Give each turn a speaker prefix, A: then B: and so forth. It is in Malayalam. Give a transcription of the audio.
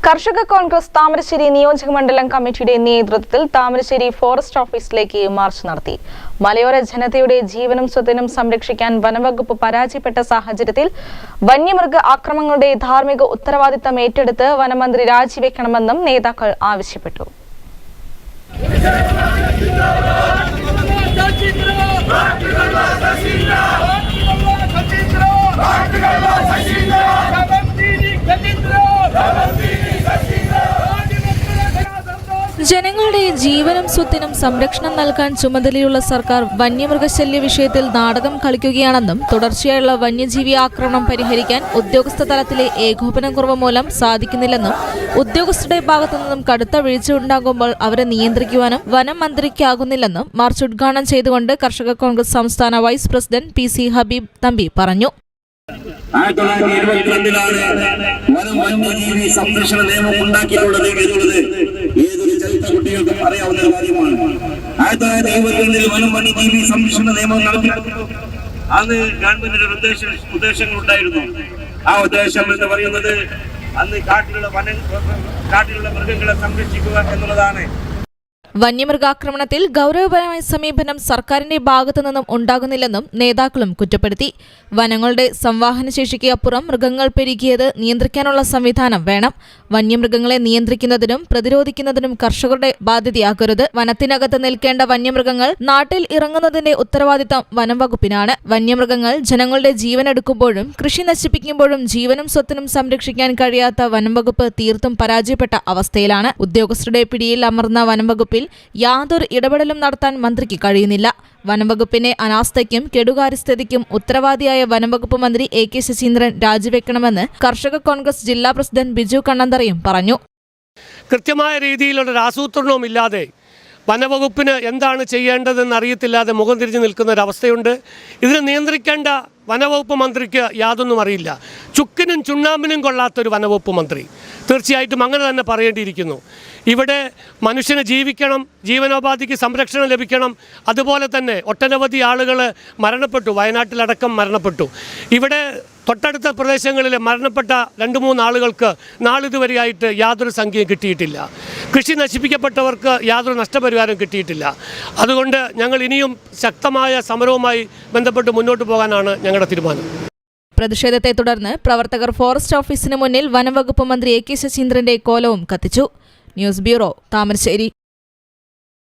A: കർഷക കോൺഗ്രസ് താമരശ്ശേരി നിയോജക മണ്ഡലം കമ്മിറ്റിയുടെ നേതൃത്വത്തിൽ താമരശ്ശേരി ഫോറസ്റ്റ് ഓഫീസിലേക്ക് മാർച്ച് നടത്തി. മലയോര ജനതയുടെ ജീവനും സ്വത്തിനും സംരക്ഷിക്കാൻ വനംവകുപ്പ് പരാജയപ്പെട്ട സാഹചര്യത്തിൽ വന്യമൃഗ ആക്രമണങ്ങളുടെ ധാർമ്മിക ഉത്തരവാദിത്തം ഏറ്റെടുത്ത് വനമന്ത്രി രാജിവെക്കണമെന്നും നേതാക്കൾ ആവശ്യപ്പെട്ടു.
B: ജനങ്ങളുടെ ജീവനും സ്വത്തിനും സംരക്ഷണം നൽകാൻ ചുമതലയുള്ള സർക്കാർ വന്യമൃഗശല്യ വിഷയത്തിൽ നാടകം കളിക്കുകയാണെന്നും തുടർച്ചയായുള്ള വന്യജീവി ആക്രമണം പരിഹരിക്കാൻ ഉദ്യോഗസ്ഥ തലത്തിലെ ഏകോപനക്കുറവ് മൂലം സാധിക്കുന്നില്ലെന്നും ഉദ്യോഗസ്ഥരുടെ ഭാഗത്തുനിന്നും കടുത്ത വീഴ്ച ഉണ്ടാകുമ്പോൾ അവരെ നിയന്ത്രിക്കുവാനും വനം മന്ത്രിക്കാകുന്നില്ലെന്നും മാർച്ച് ഉദ്ഘാടനം ചെയ്തുകൊണ്ട് കർഷക കോൺഗ്രസ് സംസ്ഥാന vice president PC Habeeb Thampi പറഞ്ഞു.
C: 1922 വന്യജീവി സംരക്ഷണ നിയമം ഉണ്ടാക്കിയിട്ടുള്ളത് ഏതൊരു ചരിത്ര കുട്ടികൾക്കും അറിയാവുന്ന കാര്യമാണ്. 1922 വന്യജീവി സംരക്ഷണ നിയമം നടപ്പിലാക്കുന്നു. അന്ന് ഗവൺമെന്റിന്റെ ഉദ്ദേശങ്ങൾ ഉണ്ടായിരുന്നു. ആ ഉദ്ദേശം എന്ന് പറയുന്നത് അന്ന് കാട്ടിലുള്ള മൃഗങ്ങളെ സംരക്ഷിക്കുക എന്നുള്ളതാണ്.
B: വന്യമൃഗാക്രമണത്തിൽ ഗൗരവപരമായ സമീപനം സർക്കാരിന്റെ ഭാഗത്തു നിന്നും ഉണ്ടാകുന്നില്ലെന്നും നേതാക്കളും കുറ്റപ്പെടുത്തി. വനങ്ങളുടെ സംവാഹനശേഷിക്ക് അപ്പുറം മൃഗങ്ങൾ പെരുകിയത് നിയന്ത്രിക്കാനുള്ള സംവിധാനം വേണം. വന്യമൃഗങ്ങളെ നിയന്ത്രിക്കുന്നതിനും പ്രതിരോധിക്കുന്നതിനും കർഷകരുടെ ബാധ്യതയാക്കരുത്. വനത്തിനകത്ത് നിൽക്കേണ്ട വന്യമൃഗങ്ങൾ നാട്ടിൽ ഇറങ്ങുന്നതിന്റെ ഉത്തരവാദിത്തം വനം വകുപ്പിനാണ്. വന്യമൃഗങ്ങൾ ജനങ്ങളുടെ ജീവനെടുക്കുമ്പോഴും കൃഷി നശിപ്പിക്കുമ്പോഴും ജീവനും സ്വത്തിനും സംരക്ഷിക്കാൻ കഴിയാത്ത വനം വകുപ്പ് തീർത്തും പരാജയപ്പെട്ട അവസ്ഥയിലാണ്. ഉദ്യോഗസ്ഥരുടെ പിടിയിൽ അമർന്ന വനം വകുപ്പിൽ യാതൊരു ഇടപെടലും നടത്താൻ മന്ത്രിക്ക് കഴിയുന്നില്ല. വനംവകുപ്പിന്റെ അനാസ്ഥയ്ക്കും കെടുകാര്യസ്ഥതയ്ക്കും ഉത്തരവാദിയായ വനംവകുപ്പ് മന്ത്രി AK ശശീന്ദ്രൻ രാജിവെക്കണമെന്ന് കർഷക കോൺഗ്രസ് ജില്ലാ പ്രസിഡന്റ് ബിജു കണ്ണന്തറയും പറഞ്ഞു.
D: കൃത്യമായ രീതിയിലുള്ള ആസൂത്രണവും ഇല്ലാതെ വനവകുപ്പിന് എന്താണ് ചെയ്യേണ്ടതെന്ന് അറിയത്തില്ലാതെ മുഖം തിരിഞ്ഞു നിൽക്കുന്ന ഒരവസ്ഥയുണ്ട്. ഇതിനെ നിയന്ത്രിക്കേണ്ട വനവകുപ്പ് മന്ത്രിക്ക് യാതൊന്നും അറിയില്ല. ചുക്കിനും ചുണ്ണാമ്പിനും കൊള്ളാത്തൊരു വനവകുപ്പ് മന്ത്രി. തീർച്ചയായിട്ടും അങ്ങനെ തന്നെ പറയേണ്ടിയിരിക്കുന്നു. ഇവിടെ മനുഷ്യന് ജീവിക്കണം, ജീവനോപാധിക്ക് സംരക്ഷണം ലഭിക്കണം. അതുപോലെ തന്നെ ഒട്ടനവധി ആളുകൾ മരണപ്പെട്ടു, വയനാട്ടിലടക്കം മരണപ്പെട്ടു. ഇവിടെ തൊട്ടടുത്ത പ്രദേശങ്ങളിൽ മരണപ്പെട്ട 2-3 ആളുകൾക്ക് നാളിതുവരെയായിട്ട് യാതൊരു സംഖ്യയും കിട്ടിയിട്ടില്ല. കൃഷി നശിപ്പിക്കപ്പെട്ടവർക്ക് യാതൊരു നഷ്ടപരിഹാരം കിട്ടിയിട്ടില്ല. അതുകൊണ്ട് ഞങ്ങൾ ഇനിയും ശക്തമായ സമരവുമായി ബന്ധപ്പെട്ട് മുന്നോട്ട് പോകാനാണ് ഞങ്ങളുടെ തീരുമാനം.
B: പ്രതിഷേധത്തെ തുടർന്ന് പ്രവർത്തകർ ഫോറസ്റ്റ് ഓഫീസിന് മുന്നിൽ വനംവകുപ്പ് മന്ത്രി AK ശശീന്ദ്രന്റെ കോലവും കത്തിച്ചു. News bureau, Thamarassery.